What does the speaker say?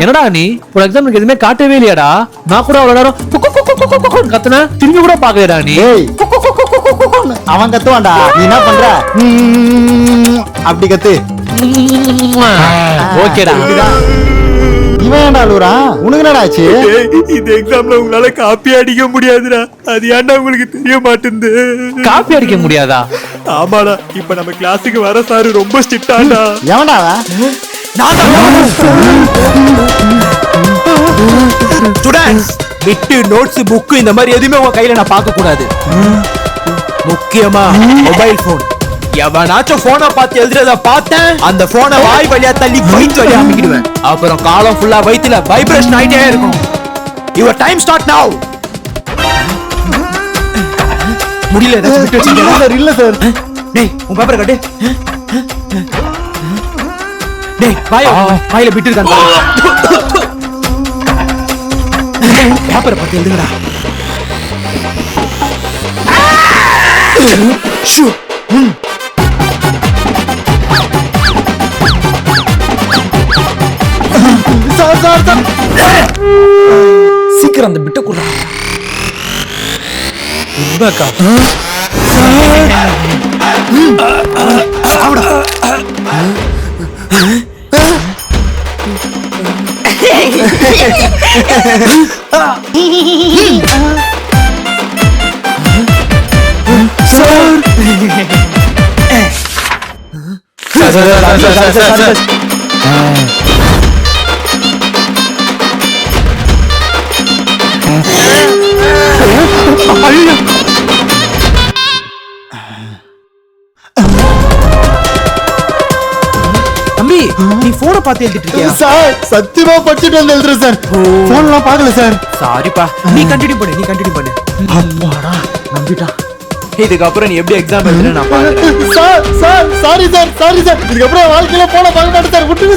என்னடா நீ ஒரு எக்ஸாம்பிளுக்கு எதுவுமே காட்டவே இல்லையாடா? நான் கூட அவ்வளவு நேரம் கத்துன திரும்பி கூட பாக்கலையடா நீ. அவன் கத்துவான்டா, நீ என்ன பண்ற? அப்படி கத்து. ஓகேடா. இவன் ஏன்டா அழுறா? உனக்கு என்னடா ஆச்சு? இந்த எக்ஸாம்ல உங்களால காப்பி அடிக்க முடியாதுடா. அது ஏன்டா உங்களுக்கு தெரிய மாட்டேங்குது? காப்பி அடிக்க முடியாதா? ஆமாடா, இப்ப நம்ம கிளாஸுக்கு வர சாரு ரொம்ப ஸ்ட்ரிக்டாடா. எவன்டா அவன்? ஸ்டூடண்ட்ஸ், பிட்டு நோட்ஸ் புக் இந்த மாதிரி எதுவுமே உங்க கையில நான் பார்க்க கூடாது. முக்கியமா மொபைல் போன். எவனாச்சும் போனை பார்த்து எழுதுறத பார்த்தேன், அந்த போனை வாய் வழியா தள்ளி வயிற்று வழியா அமைக்கிடுவேன். அப்புறம் காலம் ஃபுல்லா வயிற்றுல வைப்ரேஷன் ஆயிட்டே இருக்கும். Your time start now. முடியல, ஏதாச்சும் விட்டு வச்சிருக்கீங்களா? இல்ல சார். டேய், உன் பேப்பர் கட்டு. டேய், வாயில பிட்டு இருக்கான். பேப்பரை பார்த்து எழுதுங்கடா. சார் சார் சார், சீக்கிரம் அந்த பிட்ட குடுறா. உண்மைக்கா தம்பி, நீ போனை பார்த்து எழுதிட்டு இருக்கியா? சார் சத்தியமா படிச்சுட்டு வந்து எழுதுறேன் சார். போன்லாம் பார்க்கல சார். சாரிப்பா, நீ கண்டினியூ பண்ணு. அப்பாடா, நம்பிட்டா. இதுக்கப்புறம் நீ எப்படி எக்ஸாம் எழுதுன நான் பாக்குறேன். சார் சார் சாரி சார், இதுக்கப்புறம் வாழ்க்கையில போன பார்க்க மாட்டேன் சார். விட்டுருங்க சார்.